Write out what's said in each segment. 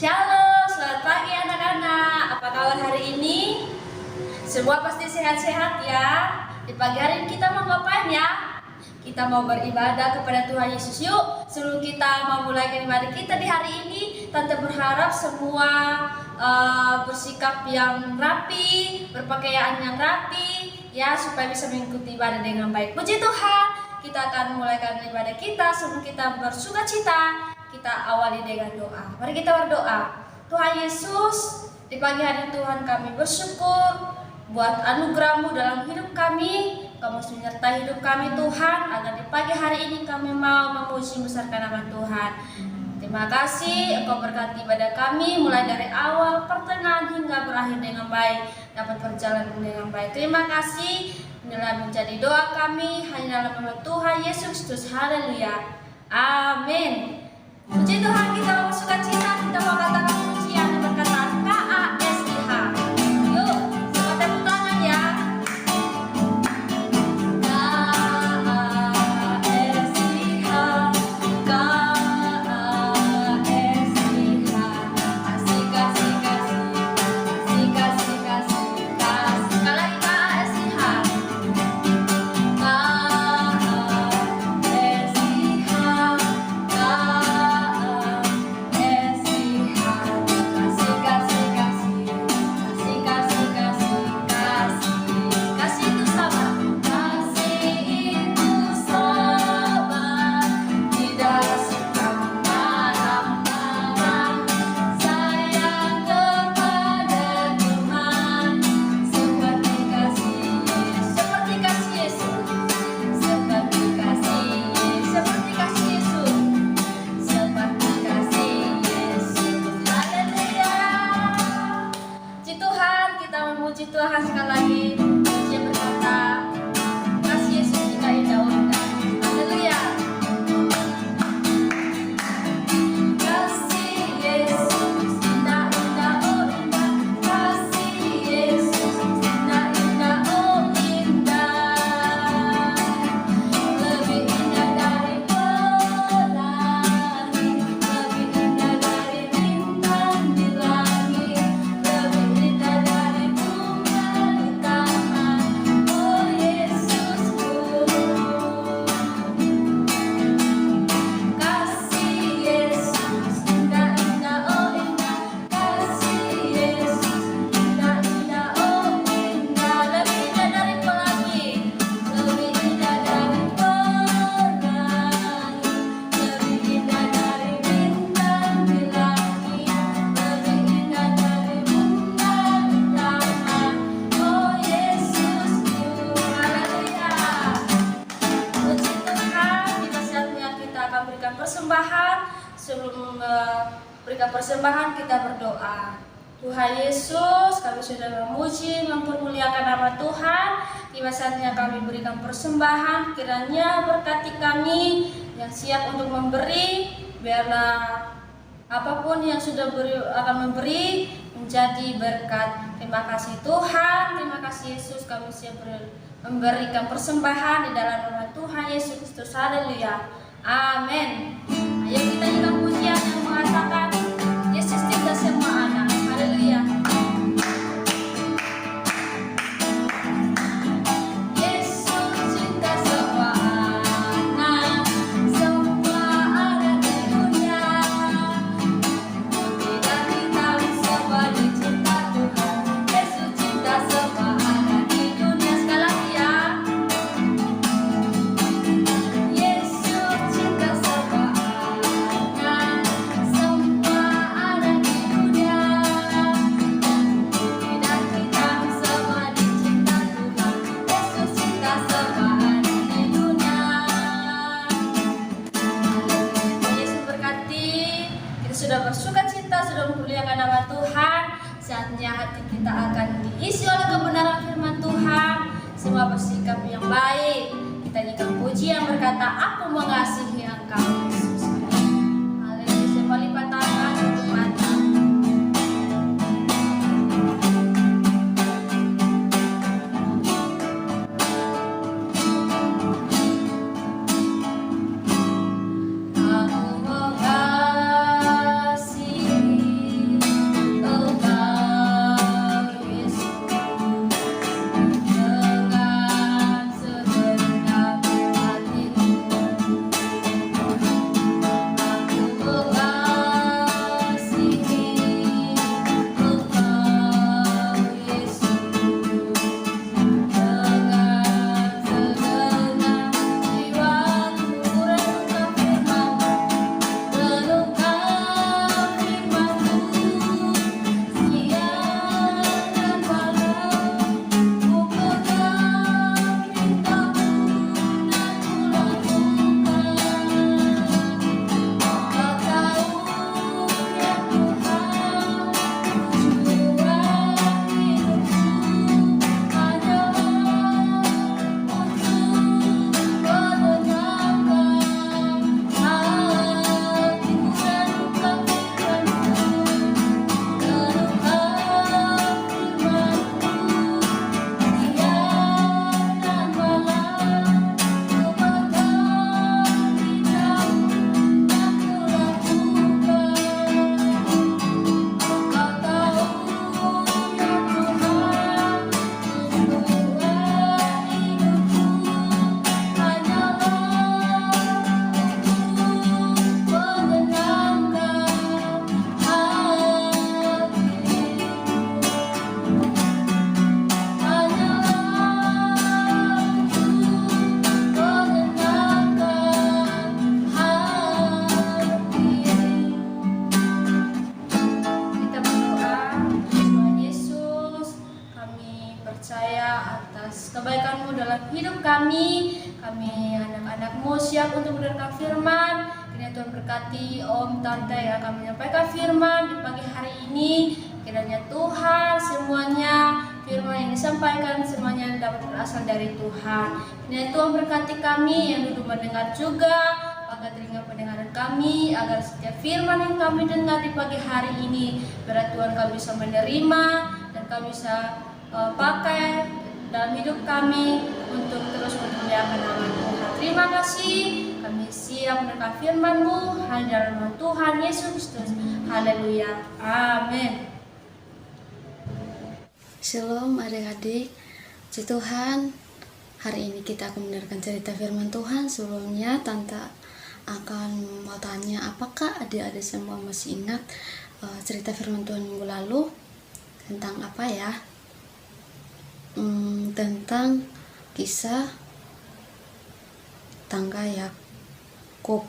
Shalom, selamat pagi anak-anak. Apa kabar hari ini? Semua pasti sehat-sehat ya. Di pagi hari ini kita mau ngapain ya? Kita mau beribadah kepada Tuhan Yesus. Yuk, sebelum kita mau mulai ibadah kita di hari ini, Tante berharap semua bersikap yang rapi, berpakaian yang rapi, ya, supaya bisa mengikuti ibadah dengan baik. Puji Tuhan, kita akan mulaikan ibadah kita. Sebelum kita bersukacita, kita awali dengan doa. Mari kita berdoa. Tuhan Yesus, di pagi hari Tuhan kami bersyukur buat anugerah-Mu dalam hidup kami. Kamu menyertai hidup kami Tuhan, agar di pagi hari ini kami mau memuji besarkan nama Tuhan. Terima kasih Engkau berkati ibadah kami mulai dari awal, pertengahan hingga berakhir dengan baik, dapat berjalan dengan baik. Terima kasih. Inilah menjadi doa kami hanya dalam nama Tuhan Yesus Kristus. Haleluya. Amin. Puji Tuhan, kita mau sukacita, kita mau katakan pujian dan berkata KASIH. Yuk, selamat tepuk tangan ya. Puji Tuhan sekali lagi. Dia berkata, kasih Yesus jika indah indah. Haleluya. Kasih Yesus indah indah oh indah. Kasih Yesus indah indah oh indah. Lebih indah dari pelangi, lebih indah dari bintang di langit, lebih indah dari persembahan. Sebelum memberikan persembahan, kita berdoa. Tuhan Yesus, kami sudah memuji, mempermuliakan nama Tuhan. Tiba saatnya kami berikan persembahan. Kiranya berkati kami yang siap untuk memberi. Biarlah apapun yang sudah akan memberi menjadi berkat. Terima kasih Tuhan, terima kasih Yesus. Kami siap memberikan persembahan di dalam nama Tuhan Yesus Kristus. Haleluya. Amin. Ayo kita nyanyikan pujian yang mengatakan Yesus cinta semua anak. Haleluya. Yesus cinta semua anak, semua anak di dunia. Tidak kita semua dicinta Tuhan. Yesus cinta semua anak di dunia. Sekali lagi ya. Sudah bersuka cita, sudah memuliakan nama Tuhan. Saatnya hati kita akan diisi oleh kebenaran firman Tuhan. Semua bersikap yang baik. Kita nyanyikan pujian berkata, aku mengasihi engkau Yesus. Haleluya. Semua lipat tangan untuk mata. Aku mengasihi firman-Mu dalam hidup kami. Kami anak-anak-Mu siap untuk mendengarkan firman. Kiranya Tuhan berkati Om, Tante yang akan menyampaikan firman di pagi hari ini. Kiranya Tuhan semuanya firman yang disampaikan semuanya dapat berasal dari Tuhan. Kiranya Tuhan berkati kami yang duduk mendengar juga, agar telinga pendengaran kami, agar setiap firman yang kami dengar di pagi hari ini biar Tuhan kami bisa menerima dan kami bisa pakai dalam hidup kami untuk terus memuliakan nama Tuhan. Terima kasih, kami siap mendengar firman-Mu hanya dalam nama Tuhan Yesus Kristus. Haleluya, amin. Shalom adik-adik, puji Tuhan. Hari ini kita akan mendengarkan cerita firman Tuhan. Sebelumnya Tante akan mau tanya, apakah adik-adik semua masih ingat cerita firman Tuhan minggu lalu? Tentang apa ya? Tentang kisah tangga Yakub.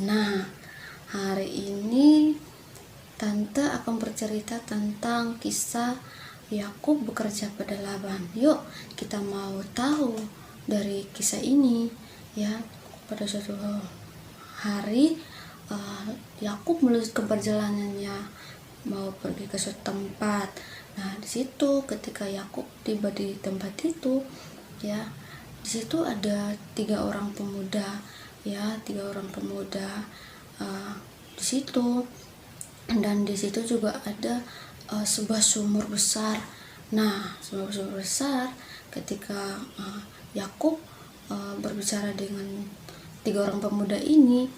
Nah, hari ini Tante akan bercerita tentang kisah Yakub bekerja pada Laban. Yuk kita mau tahu dari kisah ini ya. Pada suatu hari Yakub melanjutkan perjalanannya mau pergi ke suatu tempat. Nah, di situ ketika Yakub tiba di tempat itu ya, di situ ada 3 orang pemuda ya, 3 orang pemuda di situ, dan di situ juga ada sebuah sumur besar. Nah, sebuah sumur besar ketika Yakub berbicara dengan 3 orang pemuda ini,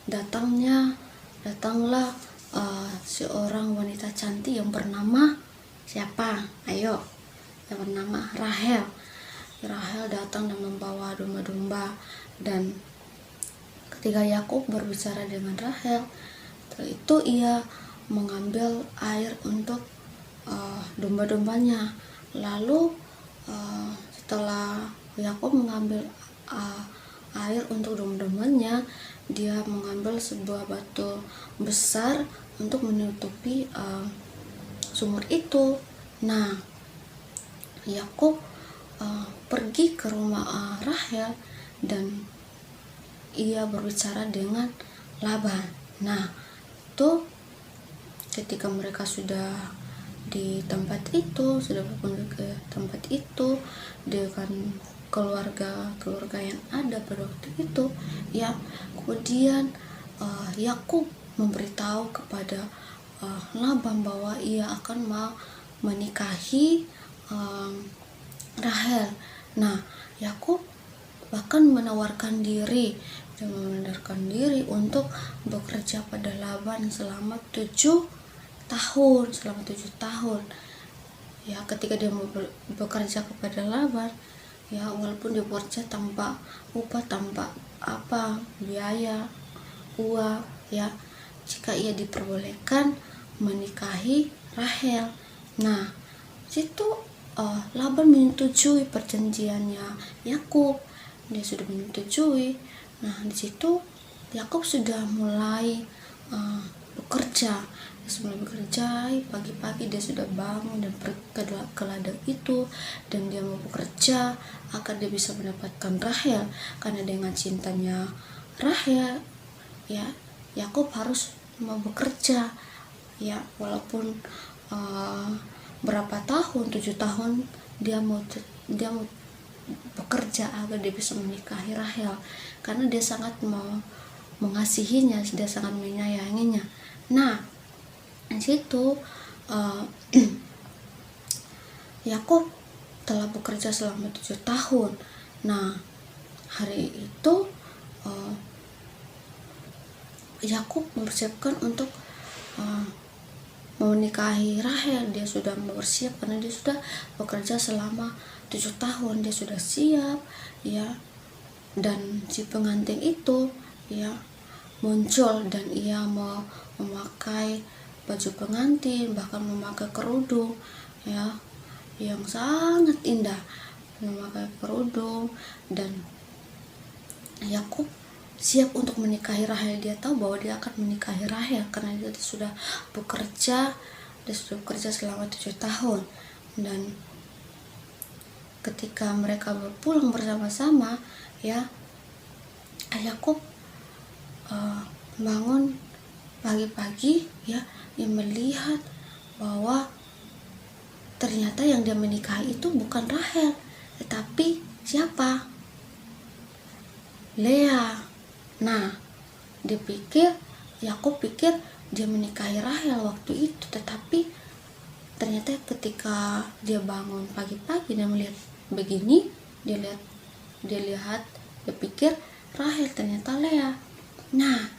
datanglah seorang wanita cantik yang bernama siapa? Ayo, yang bernama Rahel. Rahel datang dan membawa domba-domba, dan ketika Yakub berbicara dengan Rahel, itu ia mengambil air untuk domba-dombanya. Lalu setelah Yakub mengambil air untuk domba-dombanya, dia mengambil sebuah batu besar untuk menutupi sumur itu. Nah, Yakub pergi ke rumah Rahel dan ia berbicara dengan Laban. Nah, itu ketika mereka sudah di tempat itu, sudah berkunjung ke tempat itu dengan keluarga yang ada pada waktu itu ya, kemudian Yakub memberitahu kepada Laban bahwa ia akan mau menikahi Rahel. Nah, Yakub bahkan menawarkan diri untuk bekerja pada Laban selama 7 tahun. Ya, ketika dia mau bekerja kepada Laban ya, walaupun dia bekerja tanpa upah, tanpa biaya uang ya, jika ia diperbolehkan menikahi Rahel. Nah, situ Laban menyetujui perjanjiannya Yakub. Dia sudah menyetujui. Nah, di situ Yakub sudah mulai bekerja. Pagi-pagi dia sudah bangun dan pergi ke ladang itu, dan dia mau bekerja agar dia bisa mendapatkan Rahel. Karena dengan cintanya Rahel ya, Yakub harus mau bekerja ya, walaupun berapa tahun, 7 tahun dia mau bekerja agar dia bisa menikahi Rahel, karena dia sangat mau mengasihinya, dia sangat menyayanginya. Nah, di situ Yakub telah bekerja selama 7 tahun. Nah, hari itu Yakub mempersiapkan untuk menikahi Rahel. Dia sudah bersiap karena dia sudah bekerja selama 7 tahun. Dia sudah siap ya, dan si pengantin itu ya muncul, dan ia mau memakai baju pengantin, bahkan memakai kerudung ya yang sangat indah, memakai kerudung. Dan Yakub siap untuk menikahi Rahel. Dia tahu bahwa dia akan menikahi Rahel karena dia sudah bekerja selama 7 tahun. Dan ketika mereka berpulang bersama-sama, ya, Yakub bangun pagi-pagi, ya, dia melihat bahwa ternyata yang dia menikahi itu bukan Rahel, tetapi siapa? Lea. Nah, Yakub pikir dia menikahi Rahel waktu itu, tetapi ternyata ketika dia bangun pagi-pagi dan melihat begini, dia pikir Rahel, ternyata Lea. Nah,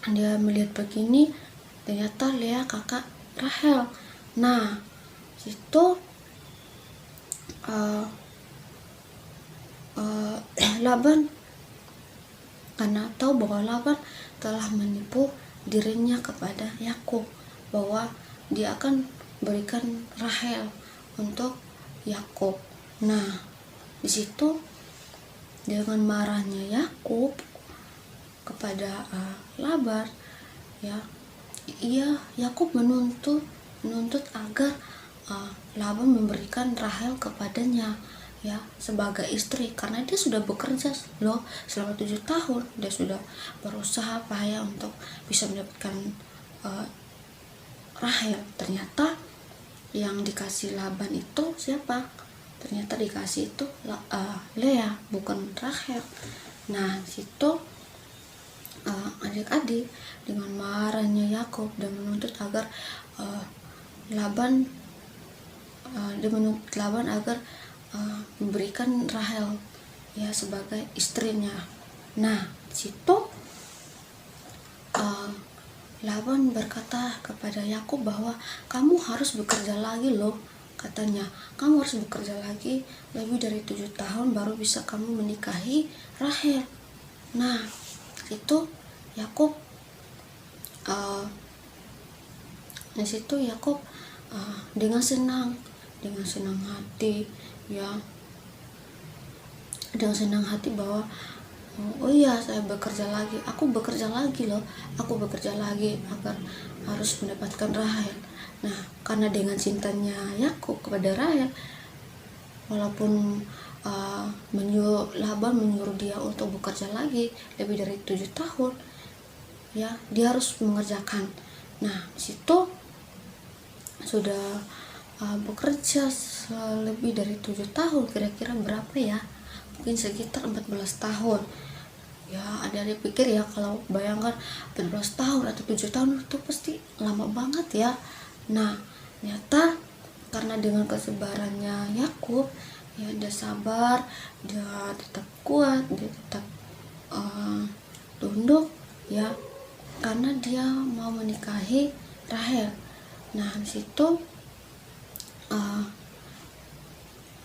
dia melihat begini, ternyata Lea kakak Rahel. Nah, situ Laban, karena tahu bahwa Laban telah menipu dirinya kepada Yakub bahwa dia akan berikan Rahel untuk Yakub. Nah, di situ dengan marahnya Yakub kepada Laban, ya, Yakub menuntut agar Laban memberikan Rahel kepadanya, ya, sebagai istri, karena dia sudah bekerja loh selama 7 tahun. Dia sudah berusaha payah untuk bisa mendapatkan Rahel. Ternyata yang dikasih Laban itu siapa? Ternyata dikasih itu Lea, bukan Rahel. Nah, situ adik-adik dengan marahnya Yakub dan menuntut agar Laban agar memberikan Rahel, ya, sebagai istrinya. Nah, situ Laban berkata kepada Yakub bahwa kamu harus bekerja lagi loh, katanya. Kamu harus bekerja lagi lebih dari 7 tahun baru bisa kamu menikahi Rahel. Nah, itu Yakub dengan senang hati, ya, dengan senang hati bahwa oh iya, saya bekerja lagi, aku bekerja lagi agar harus mendapatkan Rahel. Nah, karena dengan cintanya Yakub kepada Rahel, walaupun Laban menyuruh dia untuk bekerja lagi lebih dari 7 tahun, ya, dia harus mengerjakan. Nah, situ sudah bekerja lebih dari 7 tahun, kira-kira berapa ya? Mungkin sekitar 14 tahun. Ya, adik-adik pikir ya, kalau bayangkan 14 tahun atau 7 tahun itu pasti lama banget ya. Nah, ternyata karena dengan kesabarannya Yakub, ya, dia sabar, dia tetap kuat, dia tetap tunduk, ya, karena dia mau menikahi Rahel. Nah, di situ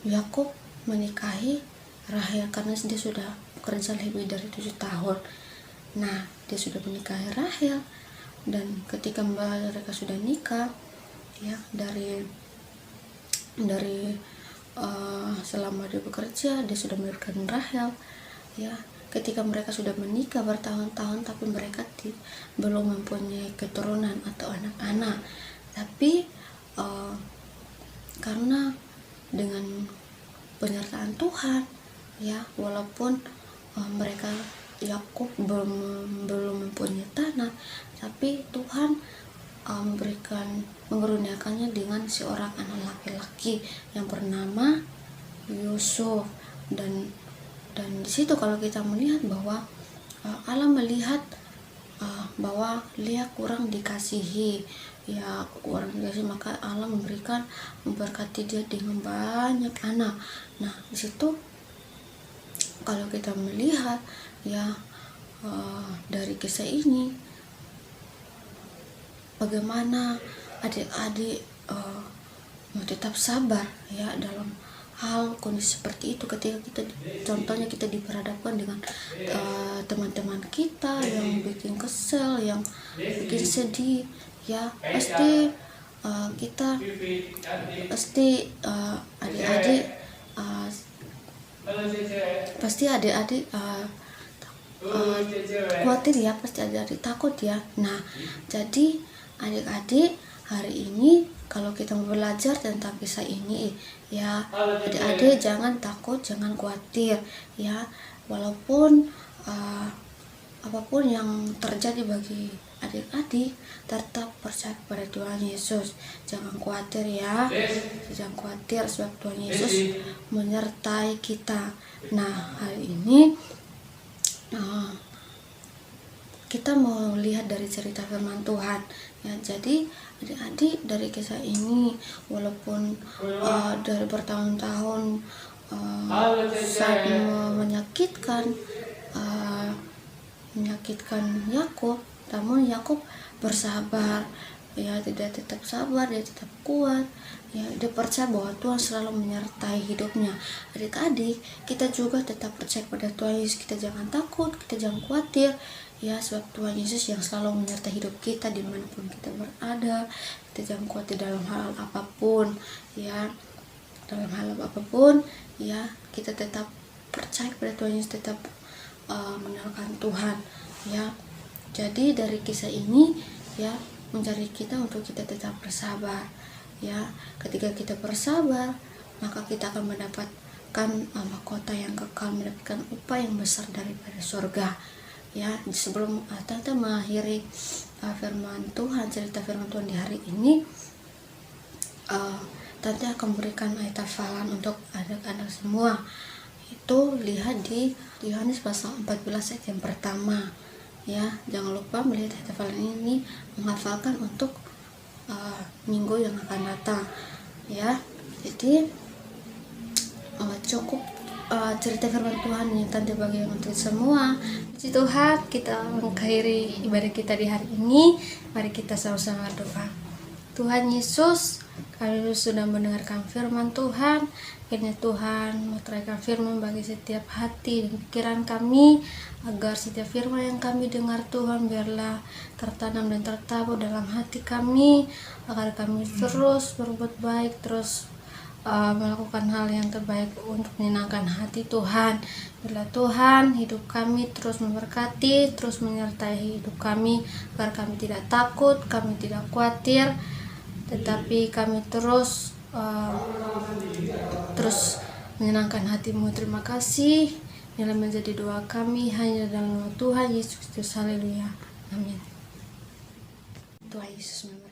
Yakub menikahi Rahel karena dia sudah bekerja lebih dari 7 tahun. Nah, dia sudah menikahi Rahel, dan ketika mereka sudah nikah, ya, dari selama dia bekerja, dia sudah memberikan Rahel, ya. Ketika mereka sudah menikah bertahun-tahun, tapi mereka belum mempunyai keturunan atau anak-anak, tapi karena dengan penyertaan Tuhan, ya, walaupun mereka Yakub belum mempunyai tanah, tapi Tuhan mengeruniakannya dengan seorang anak laki-laki yang bernama Yusuf. Dan di situ kalau kita melihat bahwa Allah melihat bahwa Lea kurang dikasihi, ya, maka Allah memberkati dia dengan banyak anak. Nah, di situ kalau kita melihat, ya, dari kisah ini, bagaimana adik-adik mau tetap sabar, ya, dalam hal kondisi seperti itu. Ketika contohnya kita diperhadapkan dengan teman-teman kita yang bikin kesel, yang bikin sedih, ya, pasti adik-adik khawatir, ya, pasti adik-adik takut, ya. Nah, jadi adik-adik hari ini kalau kita mau belajar tentang kisah ini ya, adik-adik jangan takut, jangan khawatir ya, walaupun apapun yang terjadi bagi adik-adik, tetap percaya kepada Tuhan Yesus. Jangan khawatir ya, jangan khawatir sebab Tuhan Yesus menyertai kita. Nah, hari ini kita mau lihat dari cerita firman Tuhan ya. Jadi adik-adik, dari kisah ini walaupun dari bertahun-tahun saat menyakitkan Yakub, namun Yakub bersabar ya, dia tetap sabar, dia tetap kuat ya, dia percaya bahwa Tuhan selalu menyertai hidupnya. Adik-adik, kita juga tetap percaya pada Tuhan Yesus, kita jangan takut, kita jangan khawatir ya, sebab Tuhan Yesus yang selalu menyertai hidup kita dimanapun kita berada. Kita jangan khawatir dalam hal apapun ya, ya, kita tetap percaya kepada Tuhan Yesus, tetap mengenalkan Tuhan ya. Jadi dari kisah ini ya, mencari kita untuk kita tetap bersabar ya. Ketika kita bersabar, maka kita akan mendapatkan mahkota yang kekal, mendapatkan upah yang besar daripada surga ya. Sebelum Tante mengakhiri firman Tuhan, cerita firman Tuhan di hari ini, Tante akan berikan ayat hafalan untuk anak-anak semua. Itu lihat di Yohanes pasal 14 ayat yang pertama ya. Jangan lupa melihat ayat hafalan ini, menghafalkan untuk minggu yang akan datang ya. Jadi cukup cerita firman Tuhan yang Tante bagi untuk semua. Puji Tuhan, kita mengakhiri ibadah kita di hari ini. Mari kita sama-sama doa. Tuhan Yesus, kami sudah mendengarkan firman Tuhan. Kiranya Tuhan meteraikan firman bagi setiap hati dan pikiran kami, agar setiap firman yang kami dengar Tuhan biarlah tertanam dan tertabur dalam hati kami, agar kami terus berbuat baik, terus melakukan hal yang terbaik untuk menyenangkan hati Tuhan. Biarlah Tuhan hidup kami terus memberkati, terus menyertai hidup kami, agar kami tidak takut, kami tidak khawatir, tetapi kami terus menyenangkan hati-Mu. Terima kasih. Inilah menjadi doa kami hanya dalam nama Tuhan Yesus Kristus. Haleluya. Amin. Tuhan Yesus memberkati.